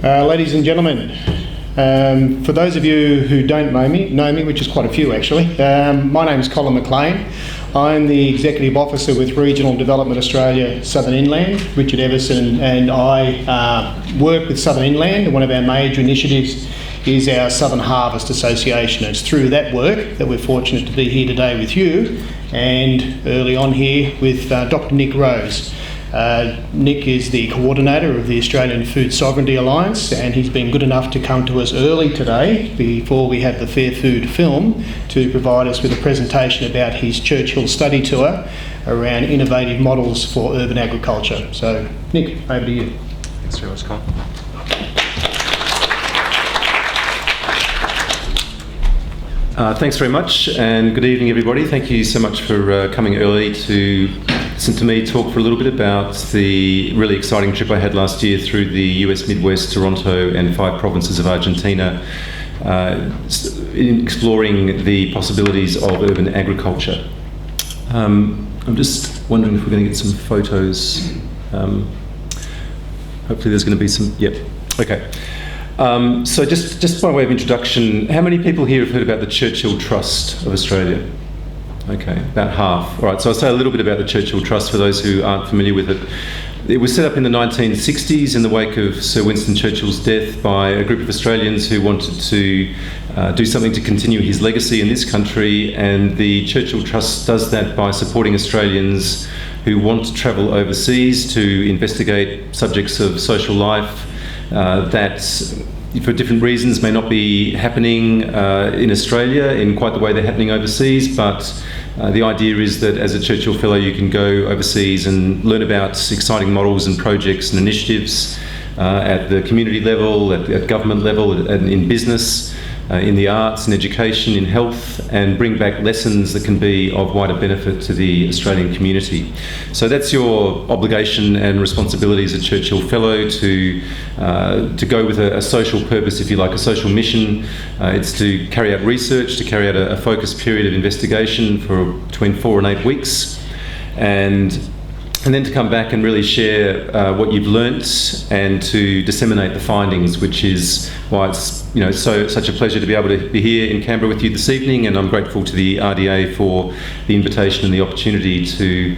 Ladies and gentlemen, for those of you who don't know me, which is quite a few actually, my name is Colin McLean. I'm the Executive Officer with Regional Development Australia Southern Inland. Richard Everson and I work with Southern Inland, and one of our major initiatives is our Southern Harvest Association. It's through that work that we're fortunate to be here today with you, and early on here with Dr. Nick Rose. Nick is the coordinator of the Australian Food Sovereignty Alliance, and he's been good enough to come to us early today, before we have the Fair Food film, to provide us with a presentation about his Churchill study tour around innovative models for urban agriculture. So, Nick, over to you. Thanks very much, Colin. Thanks very much, and good evening, everybody. Thank you so much for coming early to listen to me talk for a little bit about the really exciting trip I had last year through the US Midwest, Toronto and 5 provinces of Argentina, in exploring the possibilities of urban agriculture. I'm just wondering if we're going to get some photos. Hopefully there's going to be some, yep, okay. So just by way of introduction, how many people here have heard about the Churchill Trust of Australia? Okay, about half. All right, so I'll say a little bit about the Churchill Trust for those who aren't familiar with it. It was set up in the 1960s in the wake of Sir Winston Churchill's death by a group of Australians who wanted to do something to continue his legacy in this country, and the Churchill Trust does that by supporting Australians who want to travel overseas to investigate subjects of social life that for different reasons may not be happening in Australia in quite the way they're happening overseas, but the idea is that as a Churchill Fellow you can go overseas and learn about exciting models and projects and initiatives at the community level, at government level, and in business, in the arts, in education, in health, and bring back lessons that can be of wider benefit to the Australian community. So that's your obligation and responsibility as a Churchill Fellow, to go with a social purpose, if you like, a social mission. It's to carry out research, to carry out a focused period of investigation for between 4 and 8 weeks, and then to come back and really share what you've learnt and to disseminate the findings, which is why it's such a pleasure to be able to be here in Canberra with you this evening, and I'm grateful to the RDA for the invitation and the opportunity to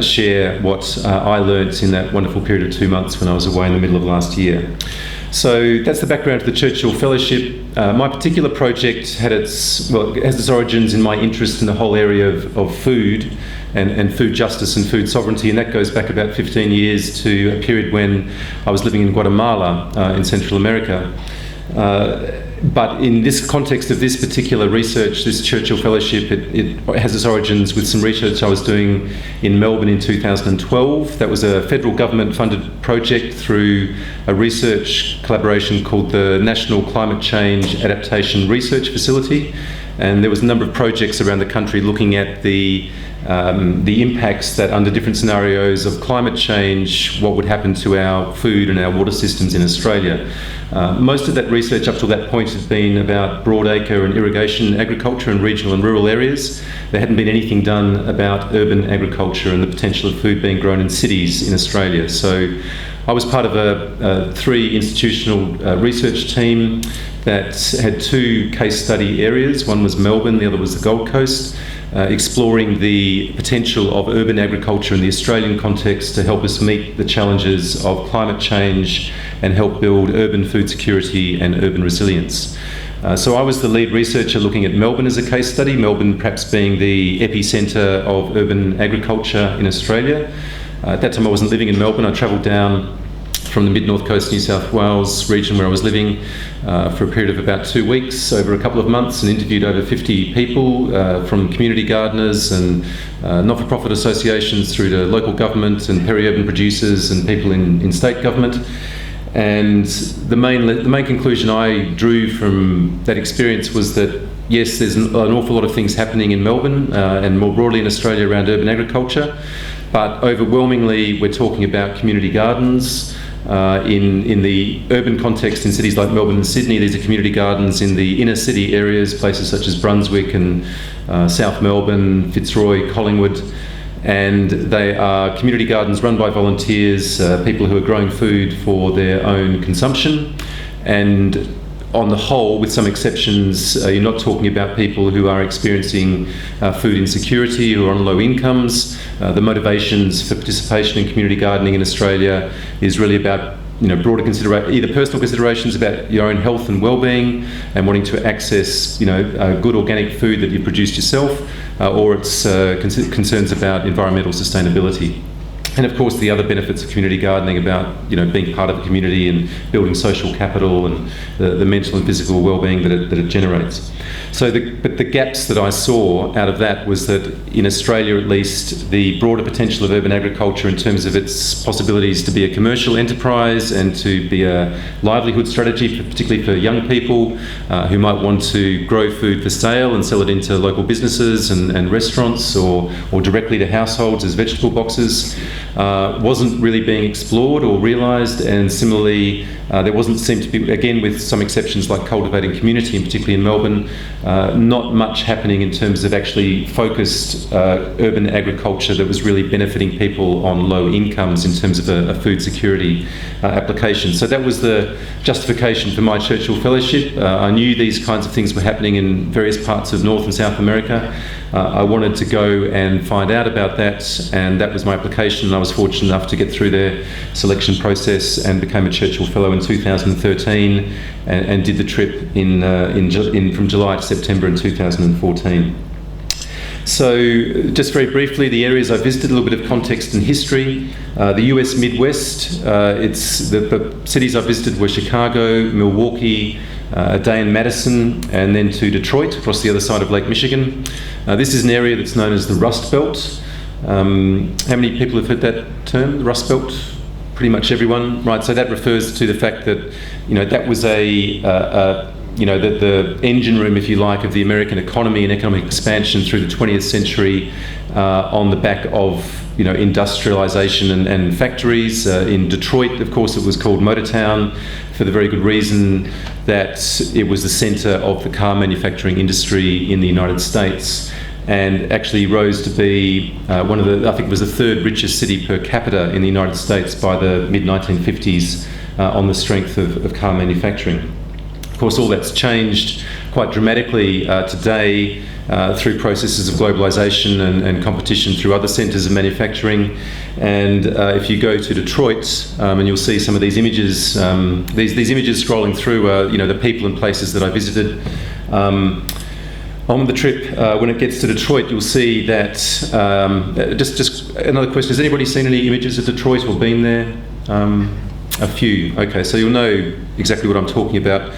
share what I learnt in that wonderful period of 2 months when I was away in the middle of last year. So that's the background to the Churchill Fellowship. My particular project has its origins in my interest in the whole area of food and food justice and food sovereignty, and that goes back about 15 years to a period when I was living in Guatemala in Central America. But in this context of this particular research, this Churchill Fellowship, it has its origins with some research I was doing in Melbourne in 2012. That was a federal government funded project through a research collaboration called the National Climate Change Adaptation Research Facility. And there was a number of projects around the country looking at the impacts that under different scenarios of climate change, what would happen to our food and our water systems in Australia. Most of that research up to that point had been about broadacre and irrigation agriculture in regional and rural areas. There hadn't been anything done about urban agriculture and the potential of food being grown in cities in Australia. So I was part of a 3 institutional research team that had 2 case study areas. One was Melbourne, the other was the Gold Coast, exploring the potential of urban agriculture in the Australian context to help us meet the challenges of climate change and help build urban food security and urban resilience. So I was the lead researcher looking at Melbourne as a case study, Melbourne perhaps being the epicentre of urban agriculture in Australia. At that time I wasn't living in Melbourne. I travelled down from the mid-north coast New South Wales region where I was living for a period of about 2 weeks over a couple of months, and interviewed over 50 people from community gardeners and not-for-profit associations through to local government and peri-urban producers and people in state government. And the main conclusion I drew from that experience was that yes, there's an awful lot of things happening in Melbourne and more broadly in Australia around urban agriculture, but overwhelmingly we're talking about community gardens. In the urban context in cities like Melbourne and Sydney, these are community gardens in the inner city areas, places such as Brunswick and South Melbourne, Fitzroy, Collingwood. and they are community gardens run by volunteers, people who are growing food for their own consumption. And on the whole, with some exceptions, you're not talking about people who are experiencing food insecurity, who are on low incomes. The motivations for participation in community gardening in Australia is really about broader either personal considerations about your own health and well-being and wanting to access good organic food that you produced yourself, or it's concerns about environmental sustainability. And of course, the other benefits of community gardening about being part of the community and building social capital and the mental and physical well-being that it generates. So, but the gaps that I saw out of that was that in Australia, at least, the broader potential of urban agriculture in terms of its possibilities to be a commercial enterprise and to be a livelihood strategy, particularly for young people who might want to grow food for sale and sell it into local businesses and restaurants or directly to households as vegetable boxes. Wasn't really being explored or realised, and similarly there wasn't seem to be, again with some exceptions like cultivating community, and particularly in Melbourne, not much happening in terms of actually focused urban agriculture that was really benefiting people on low incomes in terms of a food security application. So that was the justification for my Churchill Fellowship. I knew these kinds of things were happening in various parts of North and South America. I wanted to go and find out about that, and that was my application. I was fortunate enough to get through their selection process and became a Churchill Fellow in 2013 and did the trip from July to September in 2014. So just very briefly, the areas I visited, a little bit of context and history. The US Midwest, the cities I visited were Chicago, Milwaukee, a day in Madison, and then to Detroit across the other side of Lake Michigan. This is an area that's known as the Rust Belt. How many people have heard that term, the Rust Belt? Pretty much everyone, right? So that refers to the fact that that was the engine room, if you like, of the American economy and economic expansion through the 20th century on the back of industrialisation and factories. In Detroit, of course, it was called Motortown for the very good reason that it was the centre of the car manufacturing industry in the United States, and actually rose to be I think it was the third richest city per capita in the United States by the mid-1950s on the strength of car manufacturing. Of course, all that's changed quite dramatically today through processes of globalisation and competition through other centres of manufacturing. And if you go to Detroit, and you'll see some of these images, these images scrolling through, the people and places that I visited. On the trip, when it gets to Detroit, you'll see that, just another question, has anybody seen any images of Detroit or been there? A few, okay, so you'll know exactly what I'm talking about.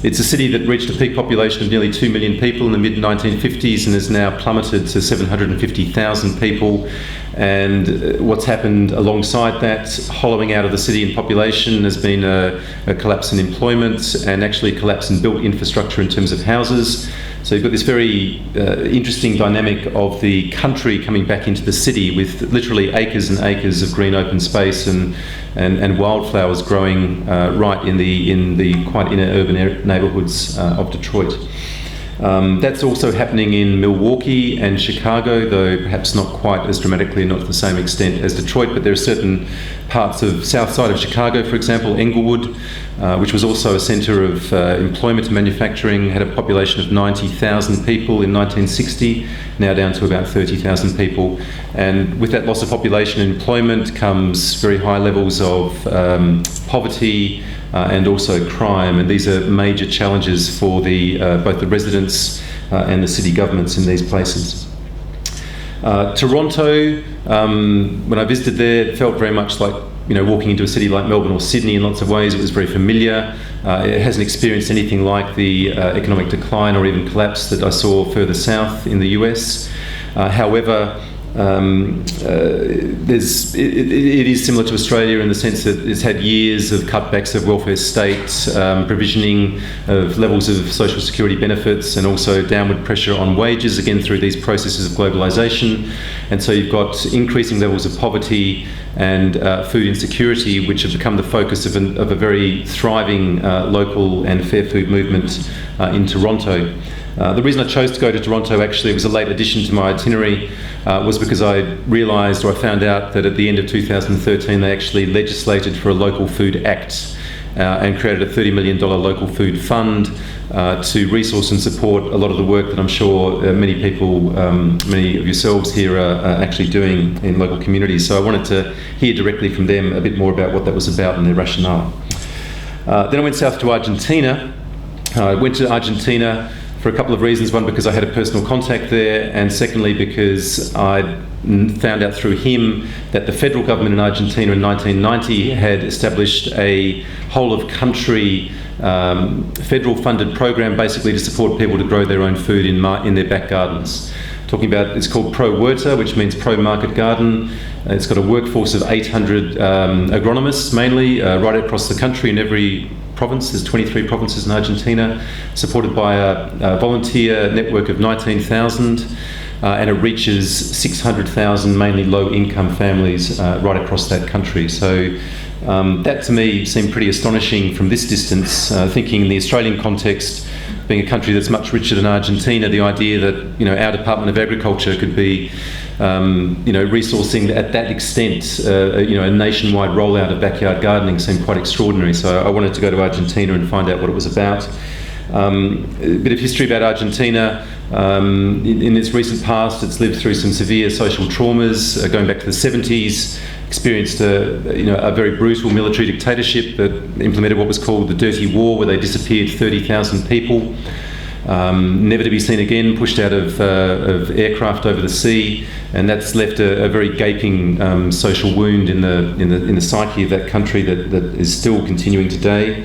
It's a city that reached a peak population of nearly 2 million people in the mid-1950s and has now plummeted to 750,000 people. And what's happened alongside that, hollowing out of the city in population, has been a collapse in employment and actually a collapse in built infrastructure in terms of houses. So you've got this very interesting dynamic of the country coming back into the city with literally acres and acres of green open space and wildflowers growing right in the quite inner urban neighbourhoods of Detroit. That's also happening in Milwaukee and Chicago, though perhaps not quite as dramatically and not to the same extent as Detroit, but there are certain parts of south side of Chicago, for example, Englewood, which was also a centre of employment and manufacturing, had a population of 90,000 people in 1960, now down to about 30,000 people. And with that loss of population and employment comes very high levels of poverty, and also crime, and these are major challenges for both the residents and the city governments in these places. Toronto, when I visited there, it felt very much like walking into a city like Melbourne or Sydney in lots of ways. It was very familiar. It hasn't experienced anything like the economic decline or even collapse that I saw further south in the US. However, it is similar to Australia in the sense that it's had years of cutbacks of welfare state, provisioning of levels of social security benefits, and also downward pressure on wages, again through these processes of globalisation. And so you've got increasing levels of poverty and food insecurity, which have become the focus of a very thriving local and fair food movement in Toronto. The reason I chose to go to Toronto, actually, it was a late addition to my itinerary, was because I realised, or I found out, that at the end of 2013 they actually legislated for a Local Food Act and created a $30 million local food fund to resource and support a lot of the work that I'm sure many people, many of yourselves here are actually doing in local communities. So I wanted to hear directly from them a bit more about what that was about and their rationale. Then I went south to Argentina. I went to Argentina for a couple of reasons. One, because I had a personal contact there, and secondly, because I found out through him that the federal government in Argentina in 1990 had established a whole-of-country federal funded program basically to support people to grow their own food in their back gardens. Talking about, it's called Pro Huerta, which means Pro Market Garden. It's got a workforce of 800 agronomists mainly right across the country in every province. There's 23 provinces in Argentina, supported by a volunteer network of 19,000, and it reaches 600,000 mainly low-income families right across that country. So that to me seemed pretty astonishing from this distance, thinking in the Australian context, being a country that's much richer than Argentina, the idea that our Department of Agriculture could be resourcing at that extent, a nationwide rollout of backyard gardening seemed quite extraordinary. So I wanted to go to Argentina and find out what it was about. A bit of history about Argentina. In its recent past, it's lived through some severe social traumas, going back to the 70s, experienced a very brutal military dictatorship that implemented what was called the Dirty War, where they disappeared 30,000 people. Never to be seen again, pushed out of aircraft over the sea, and that's left a very gaping social wound in the psyche of that country that is still continuing today.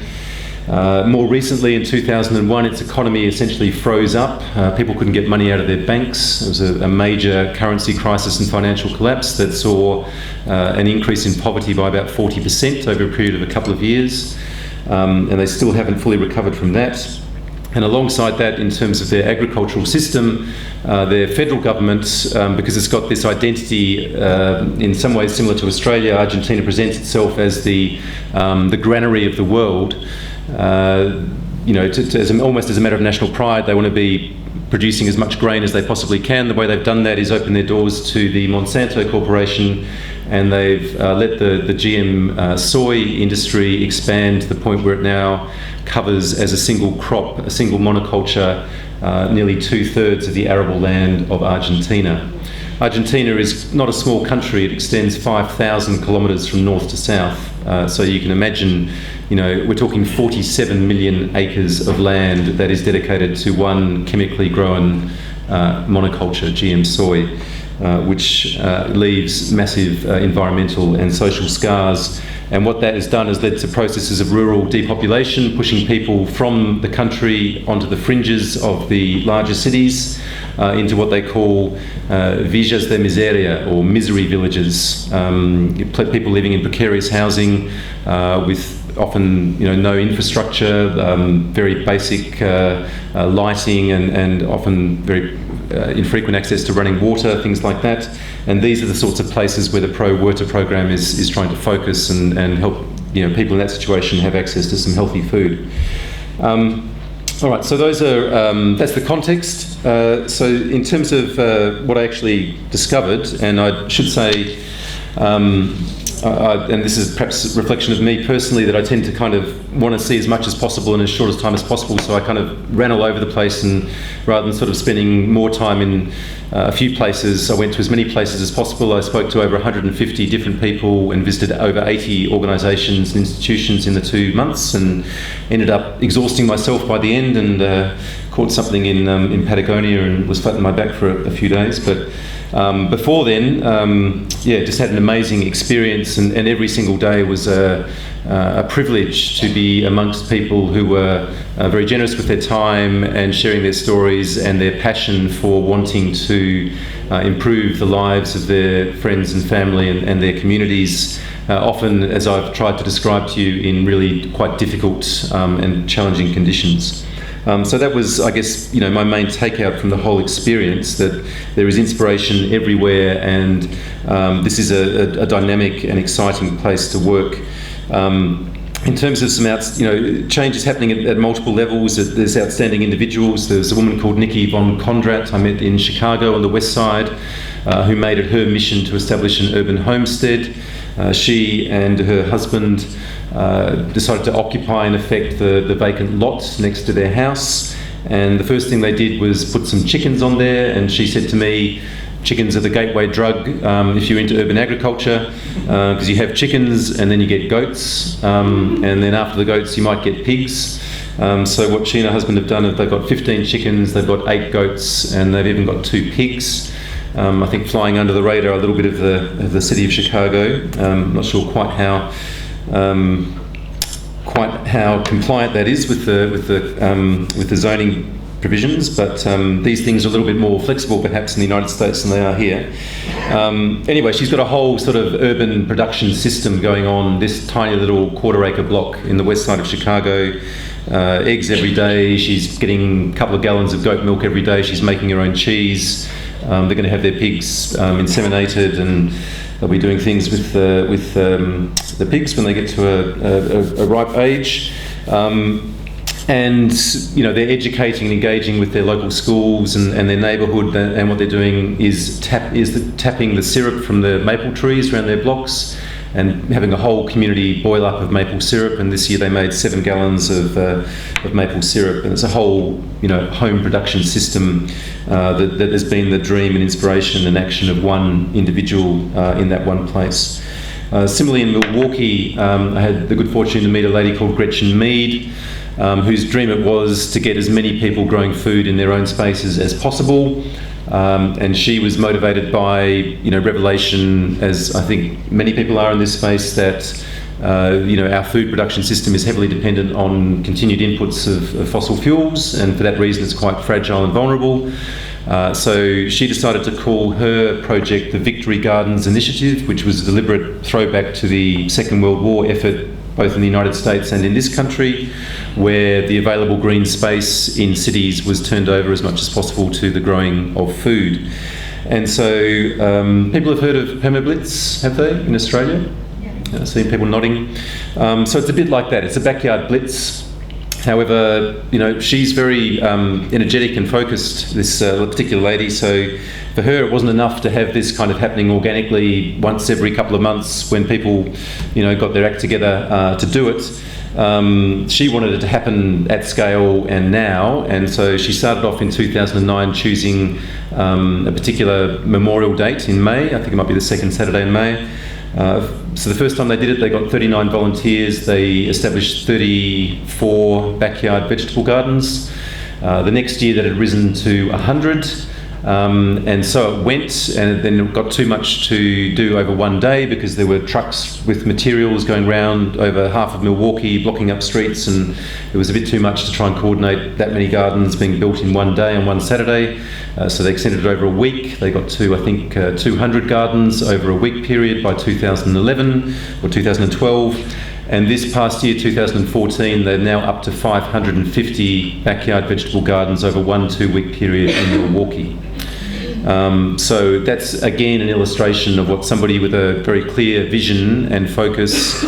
More recently, in 2001, its economy essentially froze up. People couldn't get money out of their banks. There was a major currency crisis and financial collapse that saw an increase in poverty by about 40% over a period of a couple of years, and they still haven't fully recovered from that. And alongside that, in terms of their agricultural system, their federal government, because it's got this identity in some ways similar to Australia, Argentina presents itself as the granary of the world. Almost as a matter of national pride, they want to be producing as much grain as they possibly can. The way they've done that is open their doors to the Monsanto Corporation, and they've let the GM soy industry expand to the point where it now covers as a single crop, a single monoculture, nearly 2/3 of the arable land of Argentina. Argentina is not a small country. It extends 5,000 kilometres from north to south. So you can imagine, we're talking 47 million acres of land that is dedicated to one chemically grown monoculture, GM soy, which leaves massive environmental and social scars. And what that has done has led to processes of rural depopulation, pushing people from the country onto the fringes of the larger cities, into what they call villas de miseria, or misery villages. People living in precarious housing with often no infrastructure, very basic lighting, and often very infrequent access to running water, things like that. And these are the sorts of places where the Pro Huerta program is trying to focus and help people in that situation have access to some healthy food. All right, so those are that's the context. So in terms of what I actually discovered, and I should say, and this is perhaps a reflection of me personally, that I tend to kind of want to see as much as possible in as short a time as possible, so I kind of ran all over the place, and rather than sort of spending more time in a few places, I went to as many places as possible. I spoke to over 150 different people and visited over 80 organisations and institutions in the 2 months, and ended up exhausting myself by the end, and caught something in Patagonia and was flat on my back for a few days. But before then, just had an amazing experience, and every single day was a privilege to be amongst people who were very generous with their time and sharing their stories and their passion for wanting to improve the lives of their friends and family and their communities, often, as I've tried to describe to you, in really quite difficult and challenging conditions. So that was, I guess, my main takeout from the whole experience, that there is inspiration everywhere, and this is a dynamic and exciting place to work. in terms of some changes happening at multiple levels. There's outstanding individuals. There's a woman called Nikki von Kondrat I met in Chicago on the west side, who made it her mission to establish an urban homestead. She and her husband decided to occupy, in effect, the vacant lot next to their house. And the first thing they did was put some chickens on there. And she said to me, chickens are the gateway drug if you're into urban agriculture, because you have chickens and then you get goats, and then after the goats you might get pigs. So what she and her husband have done is they've got 15 chickens, they've got 8 goats, and they've even got 2 pigs. I think flying under the radar a little bit of the city of Chicago. I'm not sure quite how compliant that is with the zoning provisions, but these things are a little bit more flexible perhaps in the United States than they are here. Anyway, she's got a whole sort of urban production system going on, this tiny little quarter-acre block in the west side of Chicago. Eggs every day, she's getting a couple of gallons of goat milk every day, she's making her own cheese. They're going to have their pigs inseminated, and they'll be doing things with the pigs when they get to a ripe age. And they're educating and engaging with their local schools and their neighbourhood, and what they're doing is tapping the syrup from the maple trees around their blocks and having a whole community boil up of maple syrup. And this year they made 7 gallons of maple syrup, and it's a whole home production system that has been the dream and inspiration and action of one individual in that one place. Similarly in Milwaukee, I had the good fortune to meet a lady called Gretchen Mead, whose dream it was to get as many people growing food in their own spaces as possible. And she was motivated by revelation, as I think many people are in this space, that our food production system is heavily dependent on continued inputs of fossil fuels, and for that reason it's quite fragile and vulnerable. So she decided to call her project the Victory Gardens Initiative, which was a deliberate throwback to the Second World War effort, both in the United States and in this country, where the available green space in cities was turned over as much as possible to the growing of food. And so people have heard of permablitz, have they, in Australia? Yeah. I see people nodding. So it's a bit like that. It's a backyard blitz. However, she's very energetic and focused, this particular lady. So for her, it wasn't enough to have this kind of happening organically once every couple of months when people, got their act together to do it. She wanted it to happen at scale and now, and so she started off in 2009 choosing a particular memorial date in May. I think it might be the second Saturday in May. So the first time they did it, they got 39 volunteers. They established 34 backyard vegetable gardens. The next year that had risen to 100. And so it went, and then it got too much to do over one day because there were trucks with materials going around over half of Milwaukee, blocking up streets, and it was a bit too much to try and coordinate that many gardens being built in one day on one Saturday. So they extended it over a week. They got to, I think, 200 gardens over a week period by 2011 or 2012. And this past year, 2014, they're now up to 550 backyard vegetable gardens over 1-2 week period in Milwaukee. So that's again an illustration of what somebody with a very clear vision and focus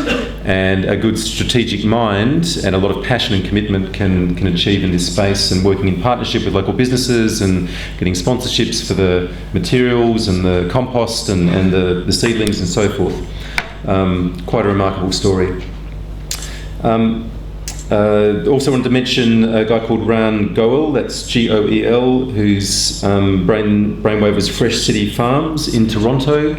and a good strategic mind and a lot of passion and commitment can achieve in this space, and working in partnership with local businesses and getting sponsorships for the materials and the compost and the seedlings and so forth. Quite a remarkable story. Also wanted to mention a guy called Ran Goel, that's Goel, whose brainwave was Fresh City Farms in Toronto.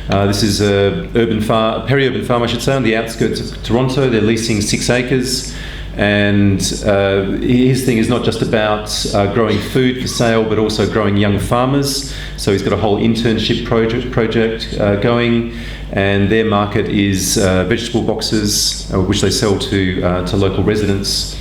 This is a peri-urban farm, I should say, on the outskirts of Toronto. They're leasing 6 acres. And his thing is not just about growing food for sale, but also growing young farmers. So he's got a whole internship project going, and their market is vegetable boxes, which they sell to local residents.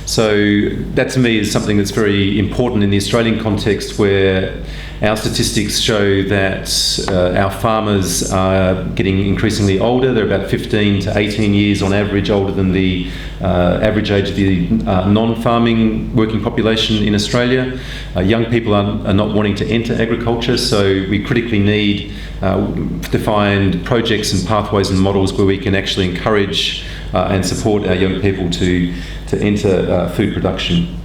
So that to me is something that's very important in the Australian context, where our statistics show that our farmers are getting increasingly older. They're about 15 to 18 years on average older than the average age of the non-farming working population in Australia. Young people are not wanting to enter agriculture, so we critically need to find projects and pathways and models where we can actually encourage and support our young people to enter food production.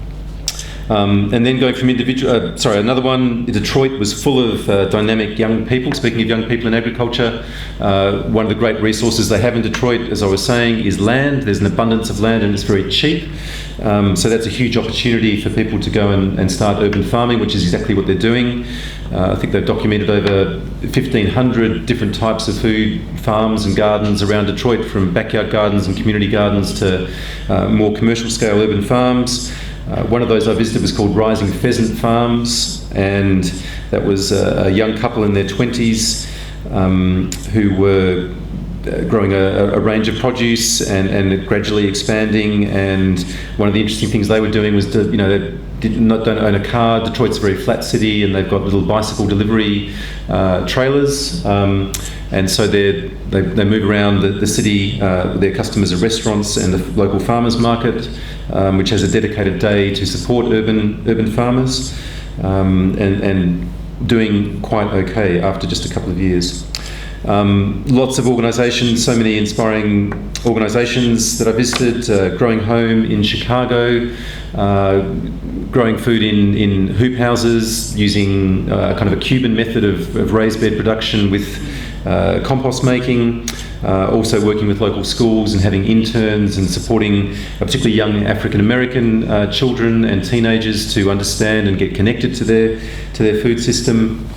And then going from another one, Detroit was full of dynamic young people. Speaking of young people in agriculture, one of the great resources they have in Detroit, as I was saying, is land. There's an abundance of land and it's very cheap. So that's a huge opportunity for people to go and start urban farming, which is exactly what they're doing. I think they've documented over 1,500 different types of food farms and gardens around Detroit, from backyard gardens and community gardens to more commercial scale urban farms. One of those I visited was called Rising Pheasant Farms, and that was a young couple in their 20s who were growing a range of produce and gradually expanding. And one of the interesting things they were doing was they don't own a car. Detroit's a very flat city, and they've got little bicycle delivery trailers. And so they move around the city. Their customers are restaurants and the local farmers market, which has a dedicated day to support urban farmers, and doing quite okay after just a couple of years. Lots of organisations, so many inspiring organisations that I visited. Growing Home in Chicago, growing food in hoop houses using kind of a Cuban method of raised bed production with compost making. Also working with local schools and having interns and supporting particularly young African American children and teenagers to understand and get connected to their food system.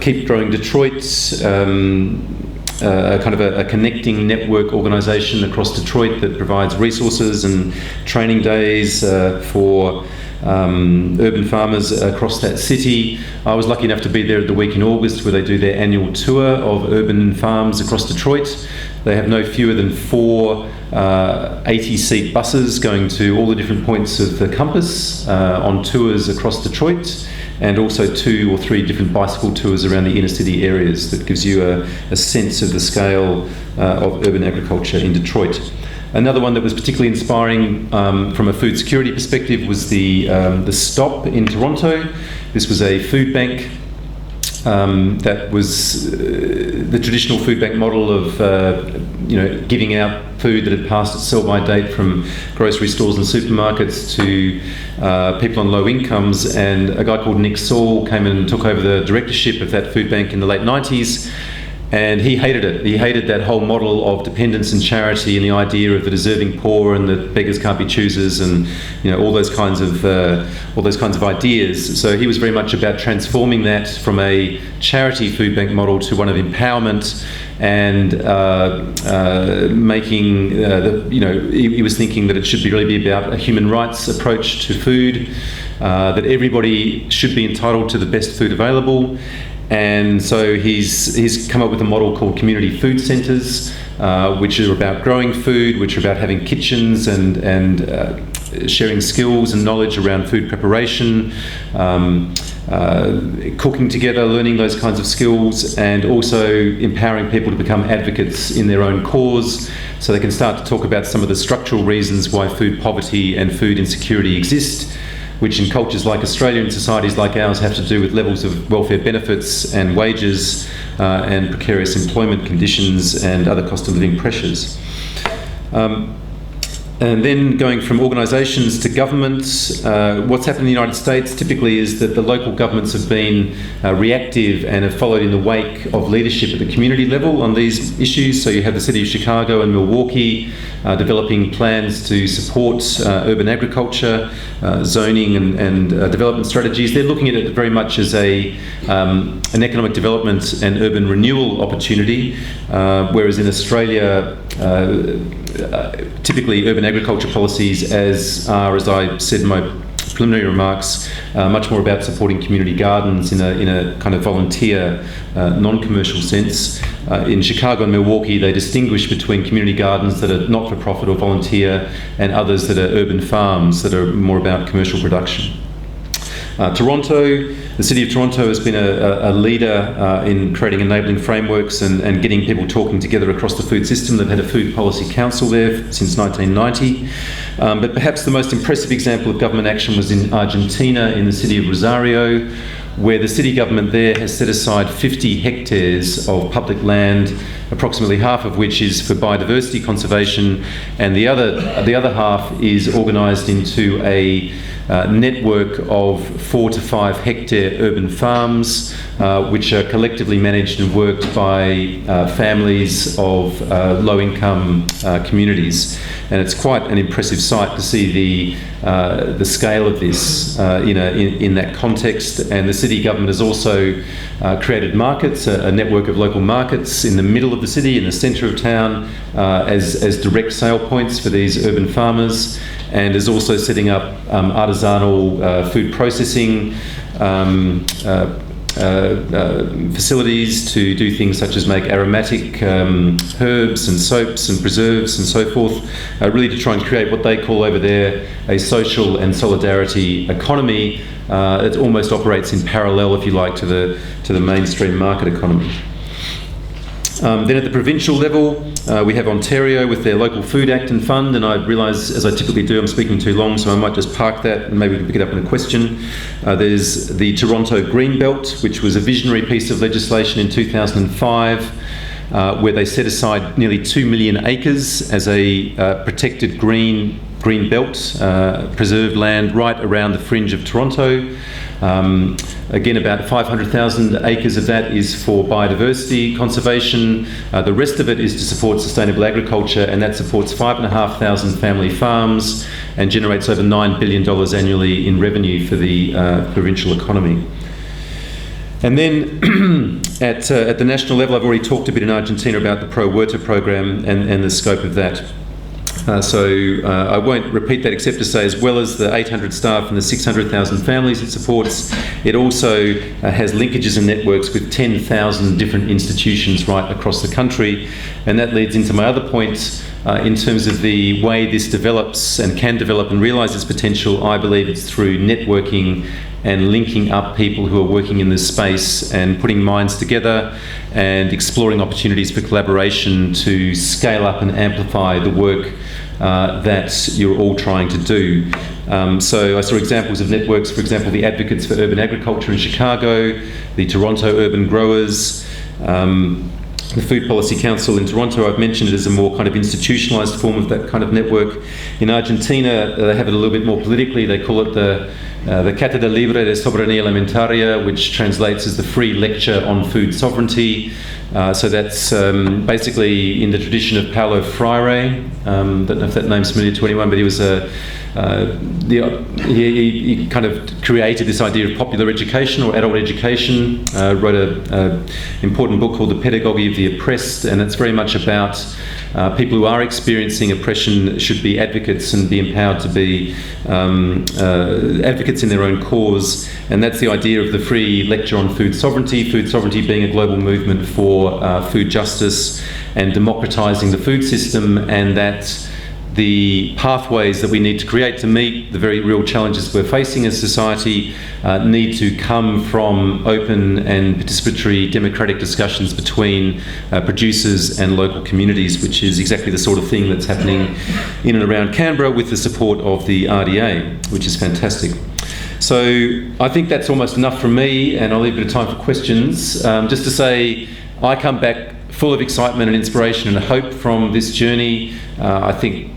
Keep Growing Detroit, kind of a connecting network organisation across Detroit that provides resources and training days for urban farmers across that city. I was lucky enough to be there at the week in August where they do their annual tour of urban farms across Detroit. They have no fewer than 4 80-seat buses going to all the different points of the compass on tours across Detroit, and also 2 or 3 different bicycle tours around the inner city areas. That gives you a sense of the scale of urban agriculture in Detroit. Another one that was particularly inspiring from a food security perspective was the Stop in Toronto. This was a food bank that was the traditional food bank model of giving out food that had passed its sell-by date from grocery stores and supermarkets to people on low incomes. And a guy called Nick Saul came in and took over the directorship of that food bank in the late 90s. And he hated it. He hated that whole model of dependence and charity, and the idea of the deserving poor and that beggars can't be choosers, and all those kinds of ideas. So he was very much about transforming that from a charity food bank model to one of empowerment, and making he was thinking that it should really be about a human rights approach to food, that everybody should be entitled to the best food available. And so he's come up with a model called community food centres, which are about growing food, which are about having kitchens and sharing skills and knowledge around food preparation, cooking together, learning those kinds of skills, and also empowering people to become advocates in their own cause, so they can start to talk about some of the structural reasons why food poverty and food insecurity exist, which in cultures like Australia and societies like ours have to do with levels of welfare benefits and wages and precarious employment conditions and other cost of living pressures. And then going from organisations to governments, what's happened in the United States typically is that the local governments have been reactive and have followed in the wake of leadership at the community level on these issues. So you have the City of Chicago and Milwaukee developing plans to support urban agriculture, zoning and development strategies. They're looking at it very much as an economic development and urban renewal opportunity, whereas in Australia, typically urban agriculture policies as I said in my preliminary remarks, much more about supporting community gardens in a kind of volunteer, non-commercial sense. In Chicago and Milwaukee, they distinguish between community gardens that are not-for-profit or volunteer and others that are urban farms that are more about commercial production. Toronto, the City of Toronto has been a leader in creating enabling frameworks and getting people talking together across the food system. They've had a food policy council there since 1990. But perhaps the most impressive example of government action was in Argentina, in the city of Rosario, where the city government there has set aside 50 hectares of public land, approximately half of which is for biodiversity conservation, and the other half is organised into a network of 4 to 5 hectare urban farms, which are collectively managed and worked by families of low-income communities. And it's quite an impressive sight to see the scale of this in that context. And the city government has also created markets, a network of local markets in the middle of the city, in the centre of town, as direct sale points for these urban farmers, and is also setting up artisanal food processing facilities to do things such as make aromatic herbs and soaps and preserves and so forth, really to try and create what they call over there a social and solidarity economy. It almost operates in parallel, if you like, to the mainstream market economy. Then at the provincial level, we have Ontario with their Local Food Act and Fund, and I realise, as I typically do, I'm speaking too long, so I might just park that and maybe we can pick it up in a question. There's the Toronto Greenbelt, which was a visionary piece of legislation in 2005, where they set aside nearly 2 million acres as a protected green belt, preserved land right around the fringe of Toronto. Again, about 500,000 acres of that is for biodiversity conservation. The rest of it is to support sustainable agriculture, and that supports 5,500 family farms and generates over $9 billion annually in revenue for the provincial economy. And then at the national level, I've already talked a bit in Argentina about the Pro Huerta program and the scope of that. So I won't repeat that except to say, as well as the 800 staff and the 600,000 families it supports, it also has linkages and networks with 10,000 different institutions right across the country. And that leads into my other point in terms of the way this develops and can develop and realise its potential. I believe it's through networking and linking up people who are working in this space and putting minds together and exploring opportunities for collaboration to scale up and amplify the work that you're all trying to do. So I saw examples of networks, for example, the Advocates for Urban Agriculture in Chicago, the Toronto Urban Growers, the Food Policy Council in Toronto. I've mentioned it as a more kind of institutionalised form of that kind of network. In Argentina, they have it a little bit more politically. They call it the Cátedra Libre de Soberanía Alimentaria, which translates as the free lecture on food sovereignty. So that's basically in the tradition of Paulo Freire. Don't know if that name's familiar to anyone, but he was he kind of created this idea of popular education or adult education, wrote an important book called The Pedagogy of the Oppressed, and it's very much about people who are experiencing oppression should be advocates and be empowered to be advocates in their own cause. And that's the idea of the free lecture on food sovereignty being a global movement for food justice and democratising the food system, and that the pathways that we need to create to meet the very real challenges we're facing as society need to come from open and participatory democratic discussions between producers and local communities, which is exactly the sort of thing that's happening in and around Canberra with the support of the RDA, which is fantastic. So I think that's almost enough from me, and I'll leave a bit of time for questions. Just to say, I come back full of excitement and inspiration and hope from this journey. I think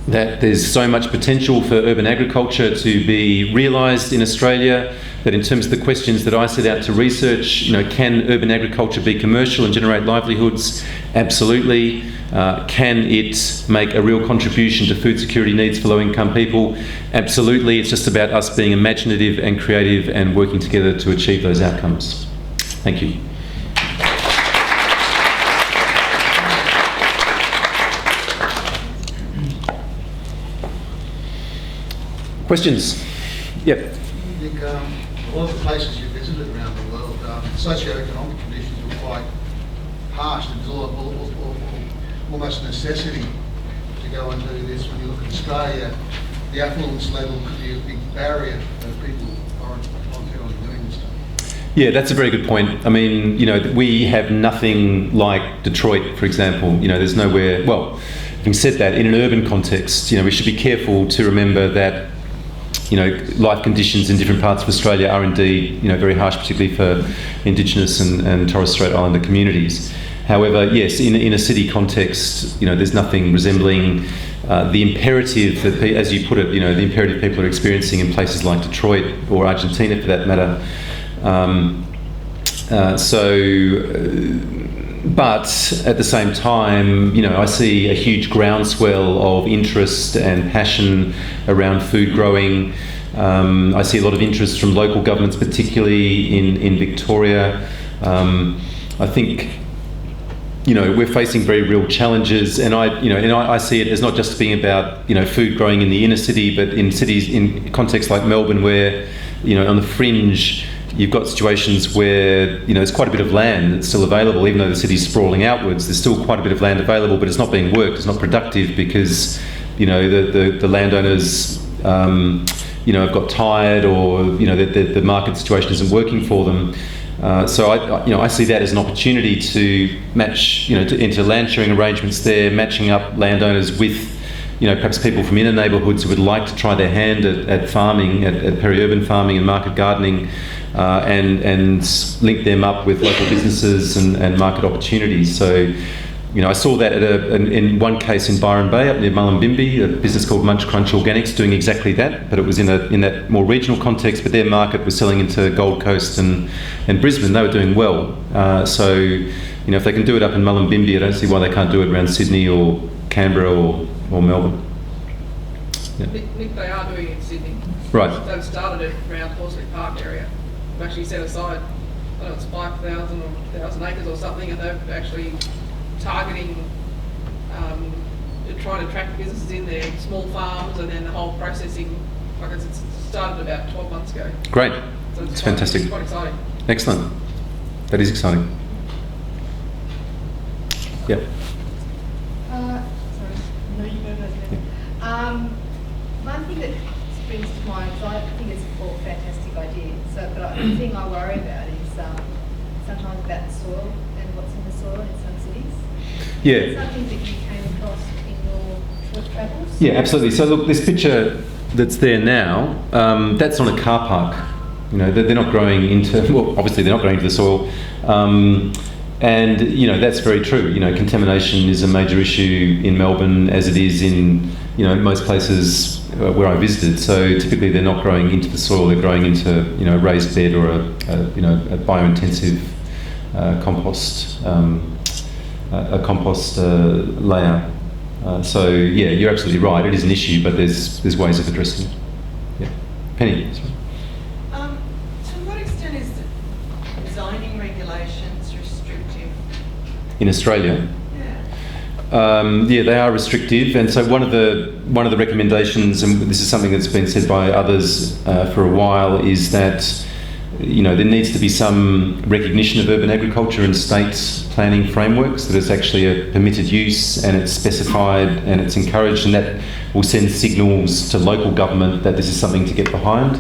that there's so much potential for urban agriculture to be realised in Australia, that in terms of the questions that I set out to research, can urban agriculture be commercial and generate livelihoods? Absolutely. Can it make a real contribution to food security needs for low-income people? Absolutely. It's just about us being imaginative and creative and working together to achieve those outcomes. Thank you. Questions? Yep. Nick, a lot of the places you visited around the world, socio-economic conditions were quite harsh. It was almost a necessity to go and do this. When you look at Australia, the affluence level could be a big barrier for people voluntarily doing this stuff. Yeah, that's a very good point. I mean, we have nothing like Detroit, for example. There's nowhere. Well, having said that, in an urban context, we should be careful to remember that life conditions in different parts of Australia are indeed, very harsh, particularly for Indigenous and Torres Strait Islander communities. However, yes, in a city context, there's nothing resembling the imperative that, as you put it, the imperative people are experiencing in places like Detroit or Argentina, for that matter. But at the same time, I see a huge groundswell of interest and passion around food growing. I see a lot of interest from local governments, particularly in Victoria. I think, we're facing very real challenges, and I see it as not just being about, food growing in the inner city, but in cities, in contexts like Melbourne, where, on the fringe, you've got situations where, there's quite a bit of land that's still available, even though the city's sprawling outwards. There's still quite a bit of land available, but it's not being worked. It's not productive because, the landowners, have got tired, or the market situation isn't working for them. So I see that as an opportunity to match, to enter land sharing arrangements there, matching up landowners with, perhaps people from inner neighbourhoods who would like to try their hand at farming, at peri-urban farming and market gardening, and link them up with local businesses and market opportunities. So, I saw that in one case in Byron Bay, up near Mullumbimby, a business called Munch Crunch Organics, doing exactly that, but it was in that more regional context. But their market was selling into Gold Coast and Brisbane. They were doing well. So, if they can do it up in Mullumbimby, I don't see why they can't do it around Sydney or Canberra or Melbourne. Yeah. Nick, they are doing it in Sydney. Right. They've started it around Horsley Park area. They've actually set aside, I don't know, it's 5,000 or 1,000 acres or something, and they're actually targeting, trying to attract businesses in there, small farms, and then the whole processing. Like it's started about 12 months ago. Great. So it's fantastic. It's quite exciting. Excellent. That is exciting. Yep. Sorry, no, you go first. Yeah. One thing that springs to mind, because I think it's a fantastic idea, but the thing I worry about is sometimes about the soil and what's in the soil in some cities. Yeah. Is that something that you came across in your travels? Yeah, absolutely. So look, this picture that's there now, that's on a car park. They're not growing into, well, obviously they're not growing into the soil. And, that's very true. Contamination is a major issue in Melbourne, as it is in, most places where I visited. So typically they're not growing into the soil, they're growing into, a raised bed or a biointensive compost, a compost layer. So yeah, you're absolutely right. It is an issue, but there's ways of addressing it. Yeah, Penny. To what extent is the zoning regulations restrictive? In Australia? Yeah. They are restrictive, and so one of the recommendations, and this is something that's been said by others for a while, is that there needs to be some recognition of urban agriculture in state planning frameworks, that it's actually a permitted use and it's specified and it's encouraged, and that will send signals to local government that this is something to get behind,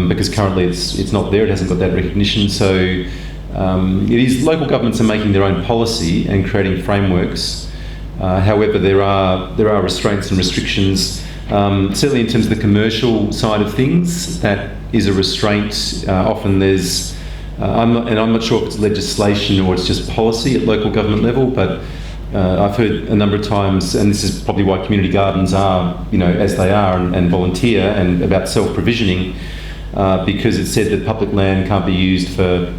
because currently it's not there, it hasn't got that recognition. So it is, local governments are making their own policy and creating frameworks. However, there are restraints and restrictions. Certainly in terms of the commercial side of things, that is a restraint. Often there's, I'm not sure if it's legislation or it's just policy at local government level, but I've heard a number of times, and this is probably why community gardens are, as they are, and volunteer, and about self-provisioning, because it's said that public land can't be used for,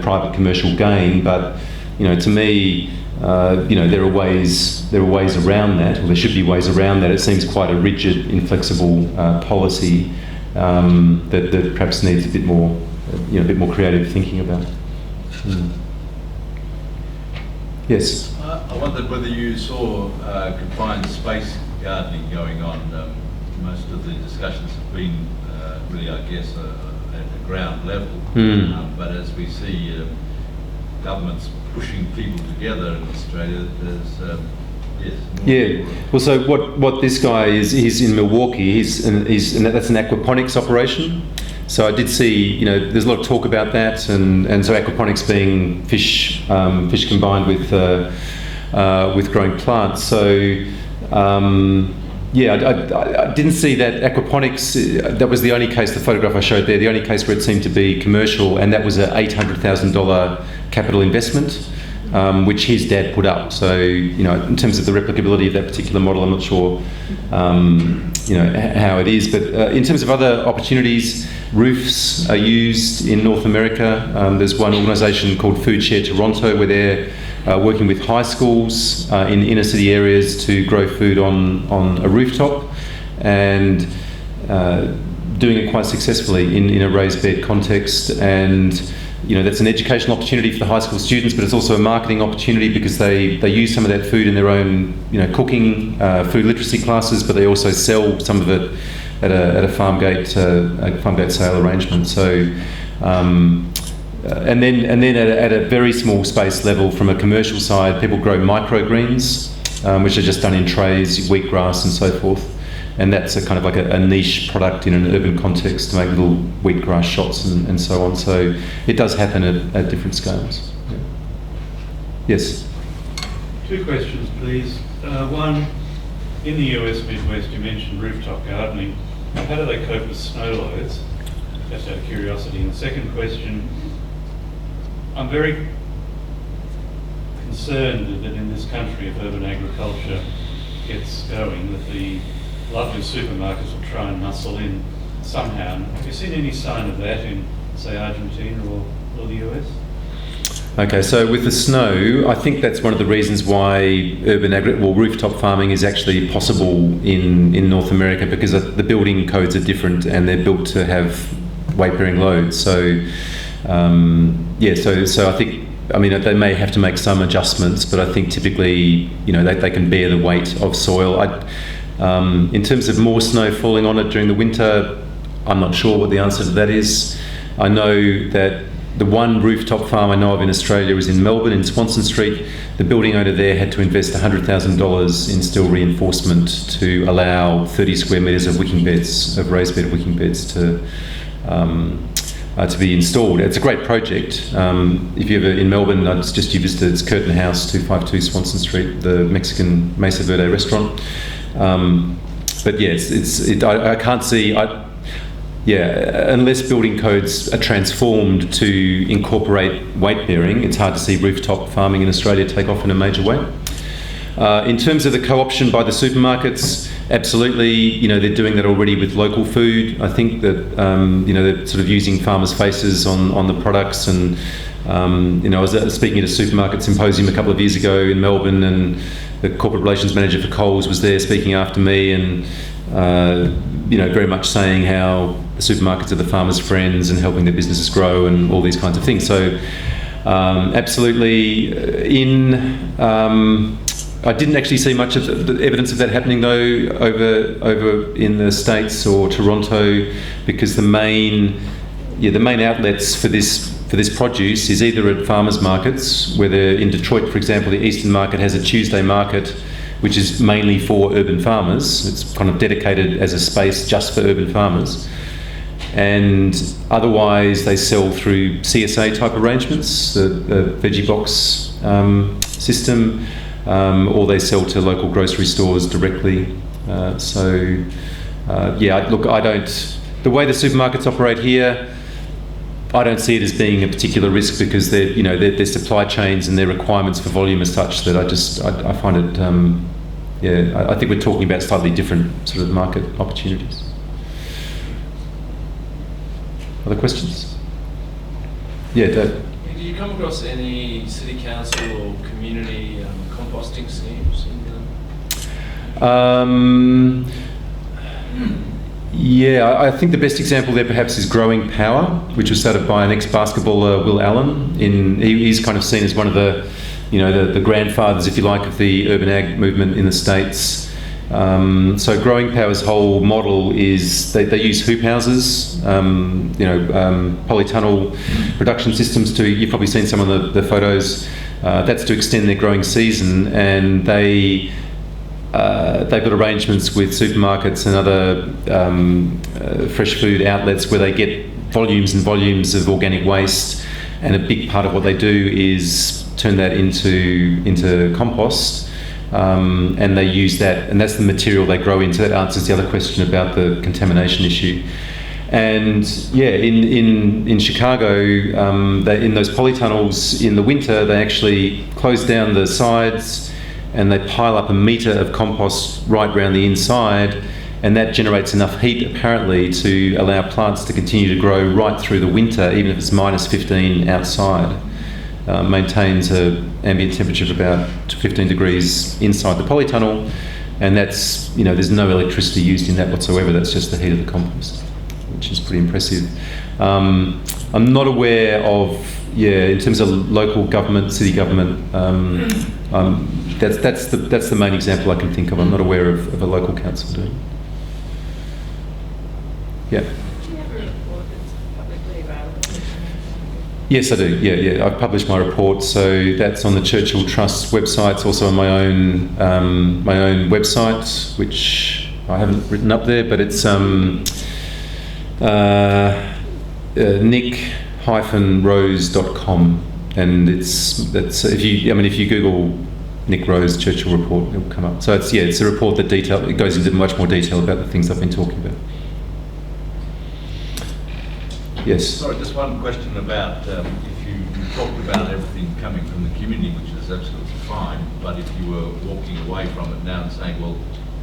private commercial gain. But, to me, there are ways around that, or there should be ways around that. It seems quite a rigid, inflexible policy that perhaps needs a bit more creative thinking about. Yes. I wondered whether you saw confined space gardening going on. Most of the discussions have been really, I guess, at the ground level. But as we see governments pushing people together in Australia, there's Yeah. Well, so what this guy is, he's in Milwaukee. And that's an aquaponics operation. So I did see, there's a lot of talk about that, and so aquaponics being fish combined with growing plants. So Yeah, I didn't see that aquaponics. That was the only case, the photograph I showed there, the only case where it seemed to be commercial, and that was a $800,000 capital investment, which his dad put up. So, you know, in terms of the replicability of that particular model, I'm not sure, you know, how it is. But in terms of other opportunities, roofs are used in North America. There's one organisation called Food Share Toronto where they're working with high schools in inner city areas to grow food on a rooftop, and doing it quite successfully in a raised bed context. And you know, that's an educational opportunity for the high school students, but it's also a marketing opportunity because they use some of that food in their own, you know, cooking, food literacy classes, but they also sell some of it at a farm gate sale arrangement. So. And then at a very small space level, from a commercial side, people grow microgreens, which are just done in trays, wheatgrass and so forth. And that's a kind of like a niche product in an urban context to make little wheatgrass shots and so on. So it does happen at different scales. Yeah. Yes? 2 questions, please. One, in the US Midwest, you mentioned rooftop gardening. How do they cope with snow loads? Just out of curiosity. And the second question, I'm very concerned that in this country, if urban agriculture gets going, that the lovely supermarkets will try and muscle in somehow. Have you seen any sign of that in, say, Argentina or the US? Okay, so with the snow, I think that's one of the reasons why rooftop farming is actually possible in North America, because the building codes are different and they're built to have weight-bearing loads. So, so I think, I mean, they may have to make some adjustments, but I think typically, you know, they can bear the weight of soil. In terms of more snow falling on it during the winter, I'm not sure what the answer to that is. I know that the one rooftop farm I know of in Australia is in Melbourne, in Swanston Street. The building owner there had to invest $100,000 in steel reinforcement to allow 30 square metres of wicking beds, of raised bed wicking beds to be installed. It's a great project. If you're ever in Melbourne, I'd suggest you visit it. It's Curtin House, 252 Swanston Street, the Mexican Mesa Verde restaurant. But yeah, I can't see. Unless building codes are transformed to incorporate weight bearing, it's hard to see rooftop farming in Australia take off in a major way. In terms of the co-option by the supermarkets, absolutely, you know, they're doing that already with local food. I think that, you know, they're sort of using farmers' faces on the products. And, you know, I was speaking at a supermarket symposium a couple of years ago in Melbourne, and the corporate relations manager for Coles was there speaking after me, and, you know, very much saying how the supermarkets are the farmers' friends and helping their businesses grow and all these kinds of things. So, absolutely, I didn't actually see much of the evidence of that happening though over in the States or Toronto, because the main outlets for this produce is either at farmers markets, where they're in Detroit, for example. The Eastern Market has a Tuesday market, which is mainly for urban farmers. It's kind of dedicated as a space just for urban farmers. And otherwise they sell through CSA type arrangements, the veggie box system, or they sell to local grocery stores directly. Look, the way the supermarkets operate here, I don't see it as being a particular risk, because their supply chains and their requirements for volume are such that I find it, I think we're talking about slightly different sort of market opportunities. Other questions? Yeah, Dave. Do you come across any city council or community composting schemes in I think the best example there perhaps is Growing Power, which was started by an ex-basketballer, Will Allen. He's kind of seen as one of the grandfathers, if you like, of the urban ag movement in the States. So Growing Power's whole model is they use hoop houses, polytunnel production systems you've probably seen some of the photos. That's to extend their growing season, and they've got arrangements with supermarkets and other fresh food outlets where they get volumes and volumes of organic waste, and a big part of what they do is turn that into compost. and they use that, and that's the material they grow in. So that answers the other question about the contamination issue. And yeah, in Chicago, in those polytunnels in the winter, they actually close down the sides and they pile up a metre of compost right around the inside, and that generates enough heat apparently to allow plants to continue to grow right through the winter, even if it's minus 15 outside. Maintains an ambient temperature of about 15 degrees inside the polytunnel, and that's, there's no electricity used in that whatsoever. That's just the heat of the compost, which is pretty impressive. I'm not aware of, in terms of local government, city government, that's the main example I can think of. I'm not aware of a local council doing it. Yeah. Do you have a report that's publicly available? Yes, I do. Yeah. I've published my report, so that's on the Churchill Trust website. It's also on my own website, which I haven't written up there, but it's nick-rose.com, and that's if you Google Nick Rose Churchill report, it will come up. So it's a report that it goes into much more detail about the things I've been talking about. Yes. Sorry, just one question about if you talked about everything coming from the community, which is absolutely fine, but if you were walking away from it now and saying, well,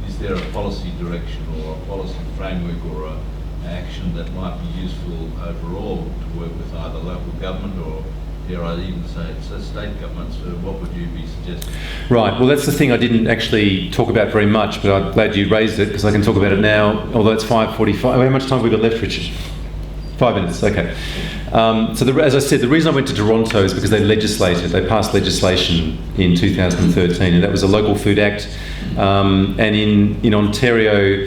is there a policy direction or a policy framework or an action that might be useful overall to work with either local government or, dare I even say, it's state governments, what would you be suggesting? Right, well that's the thing I didn't actually talk about very much, but I'm glad you raised it because I can talk about it now, although it's 5:45. How much time have we got left, Richard? 5 minutes, okay. As I said, the reason I went to Toronto is because they passed legislation in 2013, and that was a Local Food Act. And in Ontario,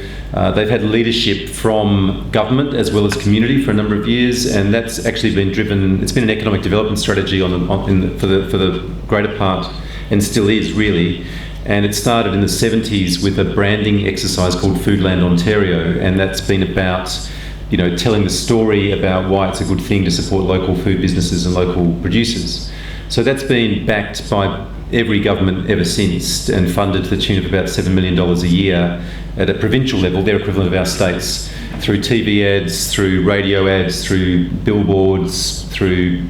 they've had leadership from government as well as community for a number of years, and that's actually been driven. It's been an economic development strategy for the greater part, and still is really. And it started in the 70s with a branding exercise called Foodland Ontario, and that's been about telling the story about why it's a good thing to support local food businesses and local producers. So that's been backed by every government ever since and funded to the tune of about $7 million a year at a provincial level, their equivalent of our states, through TV ads, through radio ads, through billboards, through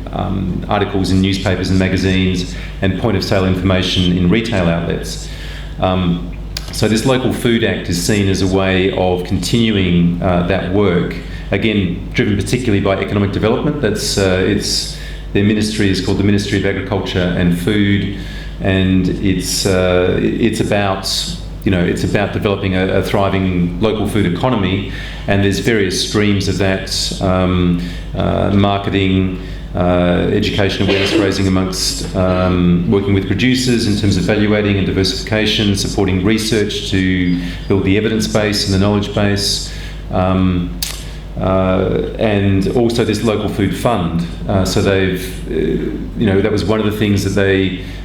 articles in newspapers and magazines, and point of sale information in retail outlets. So this Local Food Act is seen as a way of continuing that work, again driven particularly by economic development. Their ministry is called the Ministry of Agriculture and Food, and it's about developing a thriving local food economy, and there's various streams of that, marketing, education, awareness raising amongst working with producers in terms of evaluating and diversification, supporting research to build the evidence base and the knowledge base, and also this local food fund. So they've, that was one of the things that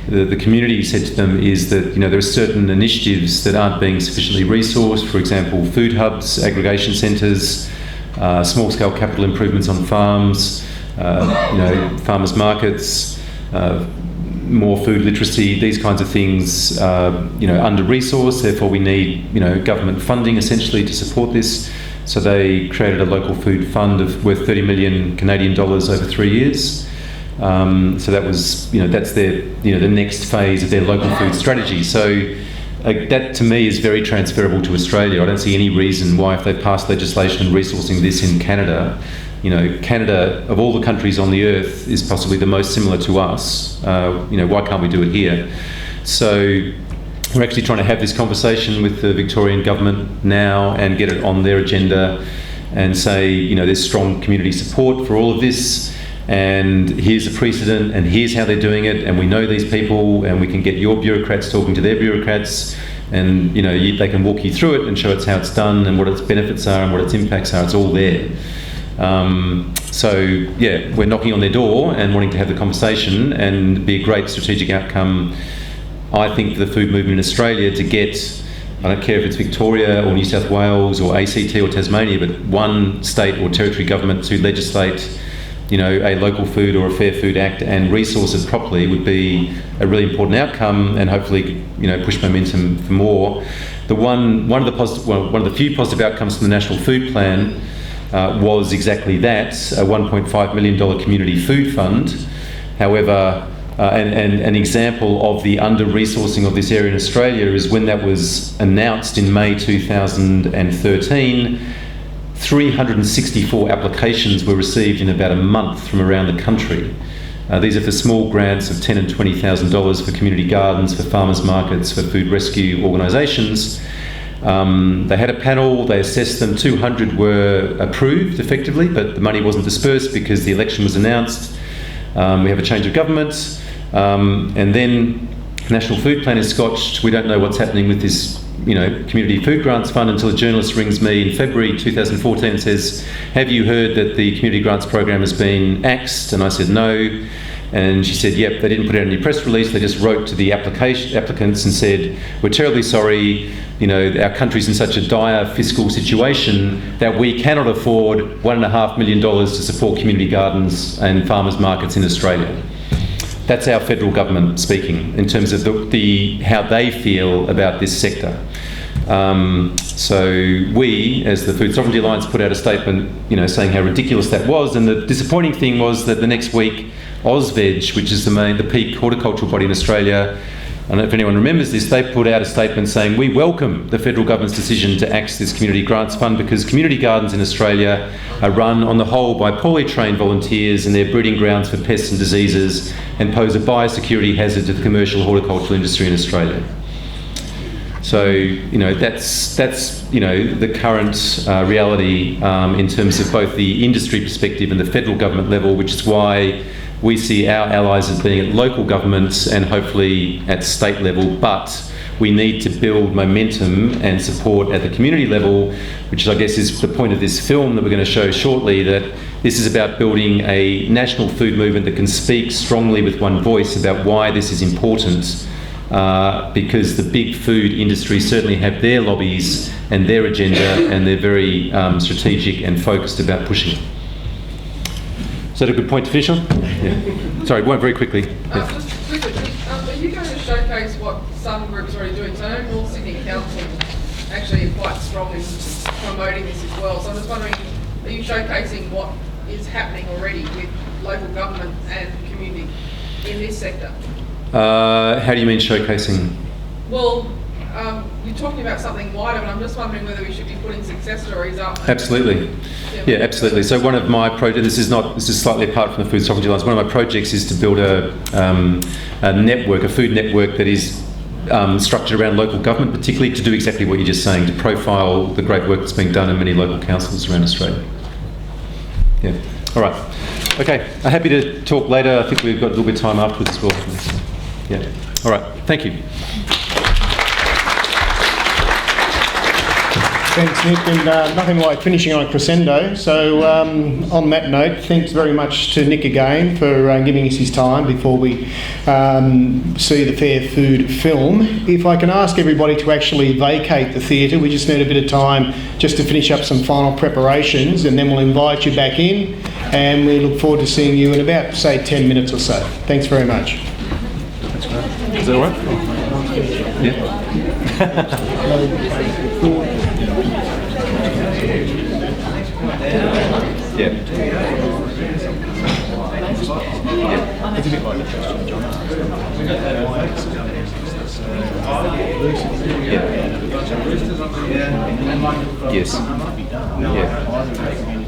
the community said to them is that there are certain initiatives that aren't being sufficiently resourced. For example, food hubs, aggregation centres, small-scale capital improvements on farms. Farmers markets, more food literacy, these kinds of things, under-resourced. Therefore, we need, government funding essentially to support this. So they created a local food fund worth 30 million Canadian dollars over 3 years. So that was, that's their, the next phase of their local food strategy. So that to me is very transferable to Australia. I don't see any reason why, if they passed legislation resourcing this in Canada, Canada, of all the countries on the earth, is possibly the most similar to us. Why can't we do it here? So we're actually trying to have this conversation with the Victorian government now and get it on their agenda and say, there's strong community support for all of this, and here's a precedent, and here's how they're doing it, and we know these people, and we can get your bureaucrats talking to their bureaucrats, and they can walk you through it and show us how it's done and what its benefits are and what its impacts are. It's all there. We're knocking on their door and wanting to have the conversation, and it'd be a great strategic outcome, I think, for the food movement in Australia to get, I don't care if it's Victoria or New South Wales or ACT or Tasmania, but one state or territory government to legislate, a local food or a Fair Food Act and resource it properly would be a really important outcome, and hopefully, push momentum for more. One of the few positive outcomes from the National Food Plan was exactly that, a $1.5 million community food fund. However, an example of the under-resourcing of this area in Australia is when that was announced in May 2013, 364 applications were received in about a month from around the country. These are for small grants of $10,000 and $20,000 for community gardens, for farmers markets, for food rescue organisations. They had a panel, they assessed them, 200 were approved effectively, but the money wasn't dispersed because the election was announced. We have a change of government, and then National Food Plan is scotched. We don't know what's happening with this Community Food Grants Fund until a journalist rings me in February 2014 and says, have you heard that the Community Grants Program has been axed? And I said, no. And she said, yep, they didn't put out any press release, they just wrote to the applicants and said, we're terribly sorry, our country's in such a dire fiscal situation that we cannot afford $1.5 million to support community gardens and farmers markets in Australia. That's our federal government speaking in terms of how they feel about this sector. So we, as the Food Sovereignty Alliance, put out a statement, saying how ridiculous that was. And the disappointing thing was that the next week, AusVeg, which is the peak horticultural body in Australia, I don't know if anyone remembers this, they put out a statement saying, we welcome the federal government's decision to axe this community grants fund because community gardens in Australia are run on the whole by poorly trained volunteers and they're breeding grounds for pests and diseases and pose a biosecurity hazard to the commercial horticultural industry in Australia. So, that's the current reality in terms of both the industry perspective and the federal government level, which is why we see our allies as being at local governments and hopefully at state level, but we need to build momentum and support at the community level, which I guess is the point of this film that we're going to show shortly, that this is about building a national food movement that can speak strongly with one voice about why this is important, because the big food industry certainly have their lobbies and their agenda, and they're very strategic and focused about pushing it. Is that a good point to finish on? Yeah. Sorry, very quickly. Yeah. Just quickly, are you going to showcase what some groups are already doing? So I know North Sydney Council actually are quite strong in promoting this as well. So I'm just wondering, are you showcasing what is happening already with local government and community in this sector? How do you mean showcasing? Well, you're talking about something wider, but I'm just wondering whether we should be putting success stories up. Absolutely. Yeah, absolutely. So one of my projects, this is slightly apart from the Food Sovereignty Alliance, one of my projects is to build a network, a food network that is structured around local government, particularly to do exactly what you're just saying, to profile the great work that's being done in many local councils around Australia. Yeah. All right. Okay. I'm happy to talk later. I think we've got a little bit of time afterwards as well. Yeah. All right. Thank you. Thanks, Nick, and nothing like finishing on a crescendo. So on that note, thanks very much to Nick again for giving us his time before we see the Fair Food film. If I can ask everybody to actually vacate the theatre, we just need a bit of time just to finish up some final preparations, and then we'll invite you back in, and we look forward to seeing you in about, say, 10 minutes or so. Thanks very much. Is that all right? Yeah. It's a bit like the question, John. Yes. Yeah.